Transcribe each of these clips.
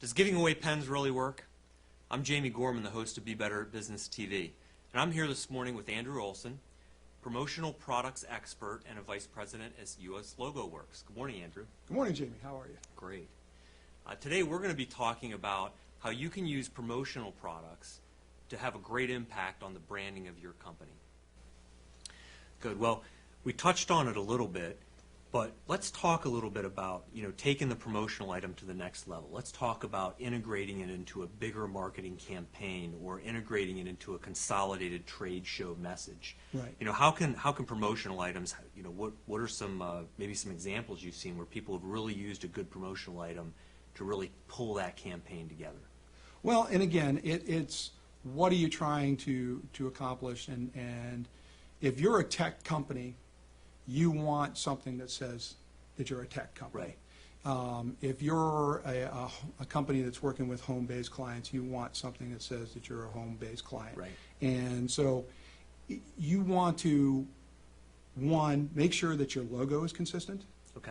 Does giving away pens really work? I'm Jamie Gorman, the host of Be Better Business TV, and I'm here this morning with Andrew Olson, promotional products expert and a vice president at US Logo Works. Good morning, Andrew. Good morning, Jamie. How are you? Great. Today we're going to be talking about how you can use promotional products to have a great impact on the branding of your company. Good. Well, we touched on it a little bit, but let's talk a little bit about, taking the promotional item to the next level. Let's talk about integrating it into a bigger marketing campaign or integrating it into a consolidated trade show message. Right. How can promotional items, what are some maybe some examples you've seen where people have really used a good promotional item to really pull that campaign together? Well, and again, it's what are you trying to accomplish, and if you're a tech company, you want something that says that you're a tech company. Right. If you're a company that's working with home-based clients, you want something that says that you're a home-based client. Right. And so you want to, one, make sure that your logo is consistent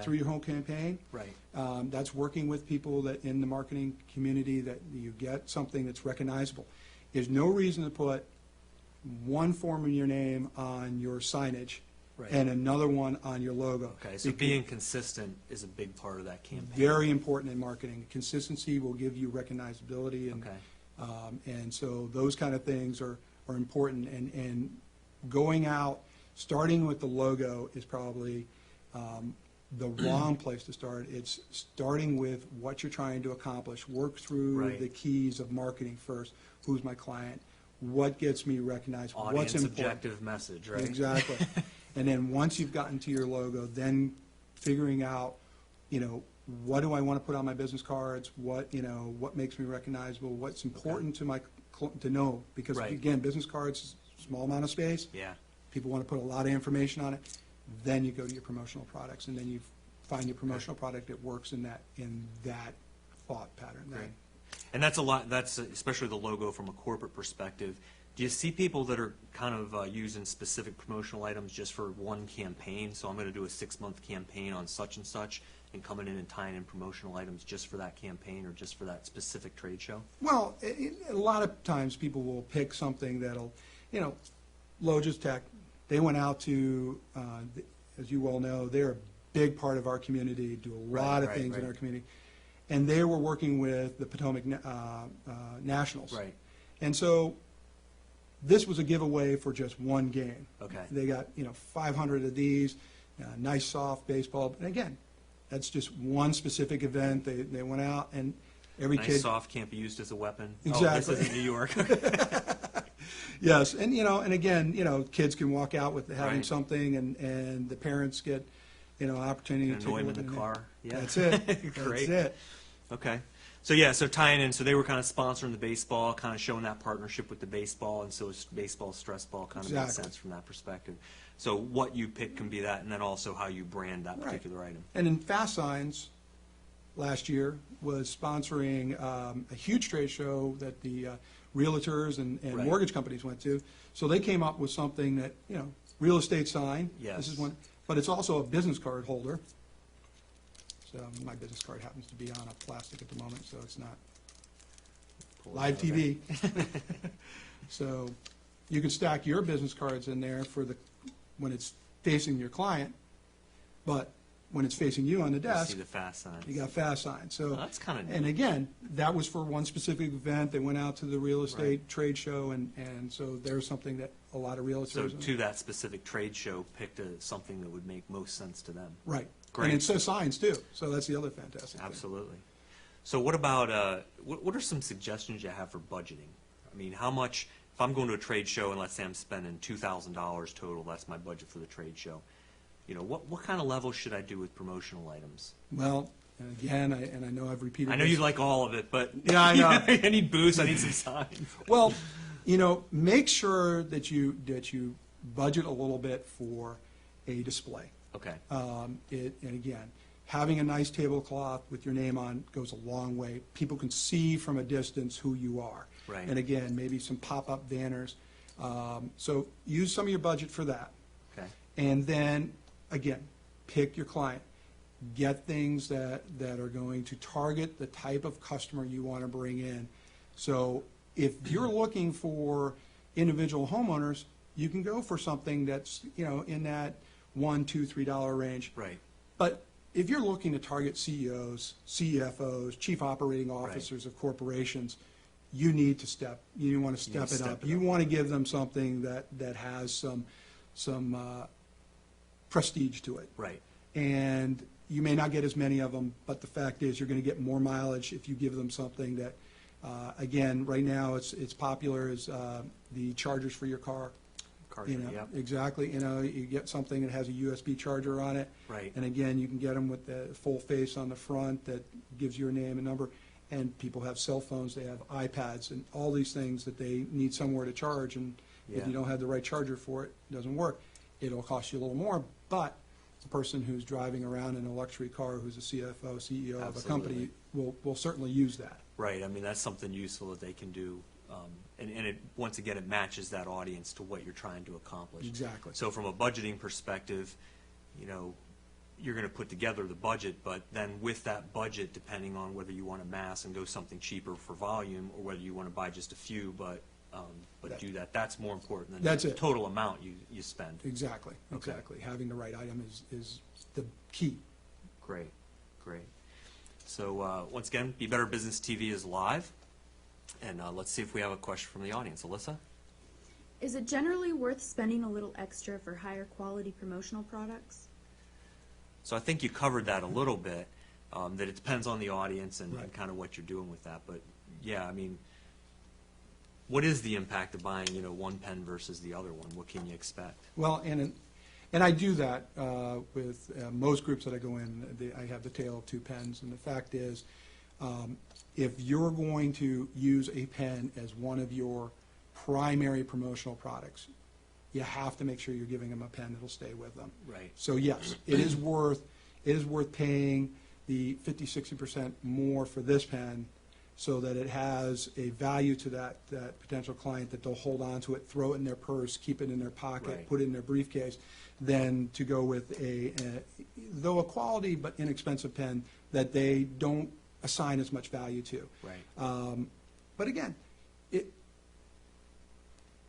through your whole campaign. Right. That's working with people that in the marketing community that you get something that's recognizable. There's no reason to put one form of your name on your signage. Right. And another one on your logo. Okay, so being consistent is a big part of that campaign. Very important in marketing. Consistency will give you recognizability, and and so those kind of things are important. And going out, starting with the logo is probably the wrong place to start. It's starting with what you're trying to accomplish. Work through the keys of marketing first. Who's my client? What gets me recognized? Audience what's important? Objective message, right? Exactly. And then once you've gotten to your logo, then figuring out, what do I want to put on my business cards? What makes me recognizable? What's important to know? Because again, business cards, small amount of space. Yeah. People want to put a lot of information on it. Then you go to your promotional products, and then you find your promotional product that works in that thought pattern. Right. And that's a lot. That's especially the logo from a corporate perspective. Do you see people that are kind of using specific promotional items just for one campaign? So I'm going to do a 6-month campaign on such and such, and coming in and tying in promotional items just for that campaign or just for that specific trade show? Well, a lot of times people will pick something that'll, Logis Tech, they went out to, as you well know, they're a big part of our community, do a lot of things in our community. And they were working with the Potomac Nationals. Right. And so this was a giveaway for just one game. Okay. They got 500 of these, nice soft baseball. And again, that's just one specific event. They went out, and every nice kid. Soft can't be used as a weapon. Exactly. Oh, this is in New York. Yes, and and again, kids can walk out with having something, and the parents get opportunity to annoy them in the car. Yeah, that's it. Great. That's it. Okay. So yeah, so tying in, so they were kind of sponsoring the baseball, kind of showing that partnership with the baseball, and so baseball, stress ball kind of makes sense from that perspective. So what you pick can be that, and then also how you brand that particular item. And in Fast Signs, last year was sponsoring a huge trade show that the realtors and mortgage companies went to. So they came up with something that real estate sign. Yes. This is one, but it's also a business card holder. So my business card happens to be on a plastic at the moment, so it's not live TV. So you can stack your business cards in there for when it's facing your client, but when it's facing you on the desk, you see the fast signs. You got fast signs. So that's kind of neat. And again, that was for one specific event. They went out to the real estate trade show, and so there's something that a lot of realtors. So to that specific trade show, picked something that would make most sense to them. Right. Great. And it says signs too, so that's the other fantastic Absolutely. Thing. So what about, what are some suggestions you have for budgeting? I mean, how much, if I'm going to a trade show and let's say I'm spending $2,000 total, that's my budget for the trade show, what kind of level should I do with promotional items? Well, again, and I know I've repeated I know this. you like all of it, but yeah, I know. I need boosts, I need some signs. Well, make sure that you budget a little bit for a display. Okay. And again, having a nice tablecloth with your name on goes a long way. People can see from a distance who you are. Right. And again, maybe some pop-up banners. So use some of your budget for that. Okay. And then, again, pick your client. get things that are going to target the type of customer you want to bring in. So if you're looking for individual homeowners, you can go for something that's, in that $1, $2, $3 range. Right. But if you're looking to target CEOs, CFOs, chief operating officers of corporations, you want to step it up. You want to give them something that has some prestige to it. Right. And you may not get as many of them, but the fact is you're going to get more mileage if you give them something that, again, right now it's popular as the chargers for your car. Yep. Exactly. You get something that has a USB charger on it. Right. And again, you can get them with the full face on the front that gives your name and number. And people have cell phones, they have iPads, and all these things that they need somewhere to charge. And if you don't have the right charger for it, it doesn't work. It'll cost you a little more, but the person who's driving around in a luxury car, who's a CFO, CEO of a company, will certainly use that. Right. I mean, that's something useful that they can do. And it, once again, it matches that audience to what you're trying to accomplish. Exactly. So from a budgeting perspective, you're going to put together the budget, but then with that budget, depending on whether you want to mass and go something cheaper for volume, or whether you want to buy just a few, but do that, that's more important than the total amount you spend. Exactly. Okay. Exactly. Having the right item is the key. Great. So once again, Be Better Business TV is live. And let's see if we have a question from the audience. Alyssa? Is it generally worth spending a little extra for higher quality promotional products? So I think you covered that a little bit, that it depends on the audience and kind of what you're doing with that. But yeah, I mean, what is the impact of buying, one pen versus the other one? What can you expect? Well, and I do that with most groups that I go in. I have the tale of two pens, and the fact is, if you're going to use a pen as one of your primary promotional products, you have to make sure you're giving them a pen that'll stay with them. Right. So yes, it is worth paying the 50-60% more for this pen, so that it has a value to that potential client, that they'll hold on to it, throw it in their purse, keep it in their pocket, put it in their briefcase, than to go with though a quality but inexpensive pen that they don't assign as much value to. Right. But again,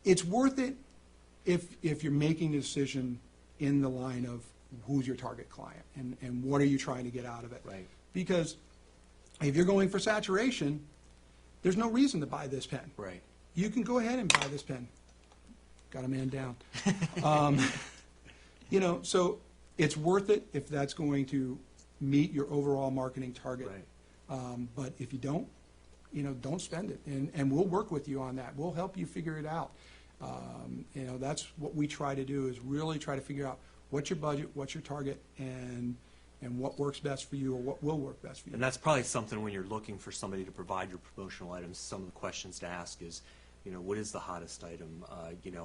it's worth it if you're making a decision in the line of who's your target client and what are you trying to get out of it. Right. Because if you're going for saturation, there's no reason to buy this pen. Right. You can go ahead and buy this pen. Got a man down. So it's worth it if that's going to meet your overall marketing target. Right. But if you don't, don't spend it, and we'll work with you on that. We'll help you figure it out. That's what we try to do, is really try to figure out what's your budget, what's your target, and what works best for you, or what will work best for you. And that's probably something when you're looking for somebody to provide your promotional items, some of the questions to ask is, what is the hottest item?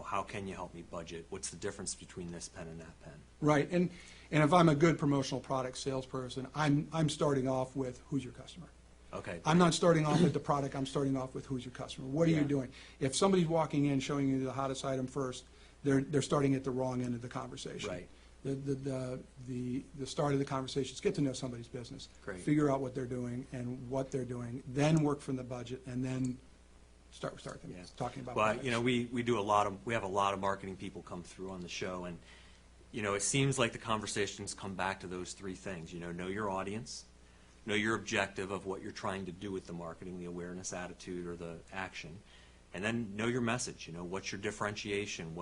How can you help me budget? What's the difference between this pen and that pen? Right, and if I'm a good promotional product salesperson, I'm starting off with who's your customer. Okay. I'm not starting off with the product, I'm starting off with who's your customer. What are you doing? If somebody's walking in showing you the hottest item first, they're starting at the wrong end of the conversation. Right. The start of the conversation is get to know somebody's business. Great. Figure out what they're doing and what they're doing, then work from the budget, and then start them talking about Well, products. we have a lot of marketing people come through on the show, and it seems like the conversations come back to those three things. Know your audience, know your objective of what you're trying to do with the marketing, the awareness, attitude, or the action, and then know your message. What's your differentiation?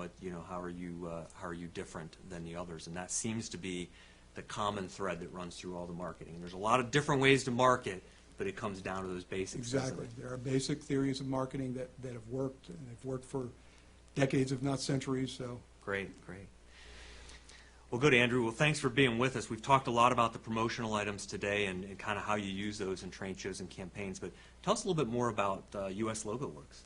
How are you different than the others? And that seems to be the common thread that runs through all the marketing. And there's a lot of different ways to market, but it comes down to those basics. Exactly. There are basic theories of marketing that have worked, and they've worked for decades, if not centuries. So Great. Well, good, Andrew. Well, thanks for being with us. We've talked a lot about the promotional items today and kind of how you use those in trade shows and campaigns, but tell us a little bit more about U.S. Logo Works.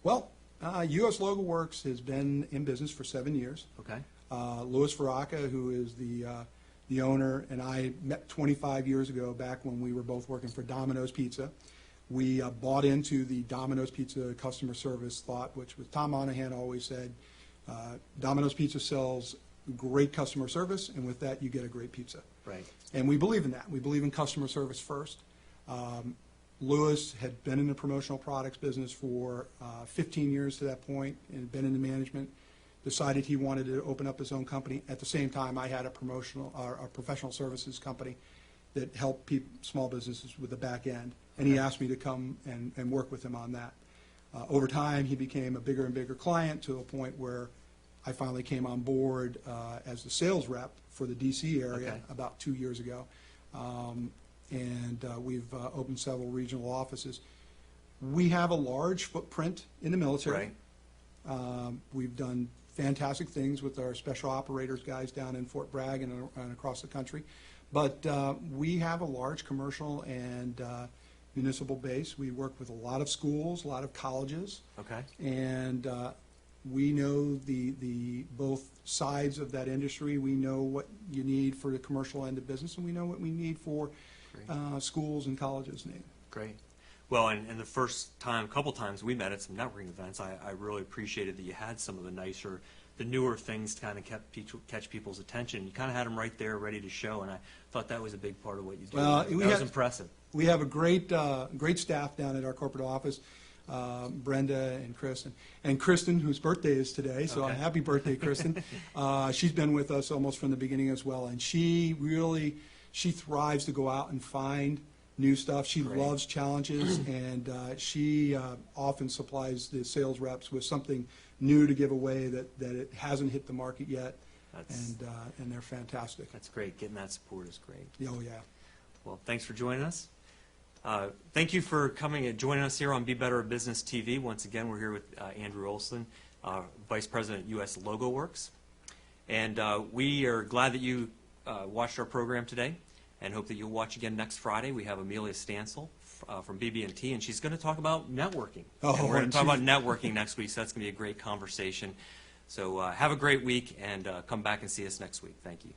Well, U.S. Logo Works has been in business for 7 years. Okay. Louis Veraca, who is the owner, and I met 25 years ago, back when we were both working for Domino's Pizza. We bought into the Domino's Pizza customer service thought, which was Tom Monahan always said, Domino's Pizza sells great customer service, and with that you get a great pizza. Right. And we believe in that. We believe in customer service first. Lewis had been in the promotional products business for 15 years to that point and been in the management. Decided he wanted to open up his own company. At the same time, I had a professional services company that helped small businesses with the back end. And he asked me to come and work with him on that. Over time, he became a bigger and bigger client to a point where I finally came on board as the sales rep for the DC area about 2 years ago. We've opened several regional offices. We have a large footprint in the military. Right. We've done fantastic things with our special operators guys down in Fort Bragg and across the country. But we have a large commercial and municipal base. We work with a lot of schools, a lot of colleges. Okay. And we know the both sides of that industry. We know what you need for the commercial end of business, and we know what we need for schools and colleges need. Great. Well, and the first time, a couple times we met at some networking events, I really appreciated that you had some of the newer things to kind of catch people's attention. You kind of had them right there ready to show, and I thought that was a big part of what you did. Well, that was impressive. We have a great staff down at our corporate office, Brenda and Kristen. And Kristen, whose birthday is today, so happy birthday, Kristen. She's been with us almost from the beginning as well, and she thrives to go out and find new stuff. She loves challenges, and she often supplies the sales reps with something new to give away that it hasn't hit the market yet, and they're fantastic. That's great. Getting that support is great. Oh, yeah. Well, thanks for joining us. Thank you for coming and joining us here on Be Better Business TV. Once again, we're here with Andrew Olson, Vice President, U.S. Logo Works. And we are glad that you watched our program today, and hope that you'll watch again next Friday. We have Amelia Stansel from BB&T, and she's going to talk about networking. Oh, and we're going to talk about networking next week, so that's going to be a great conversation. So have a great week, and come back and see us next week. Thank you.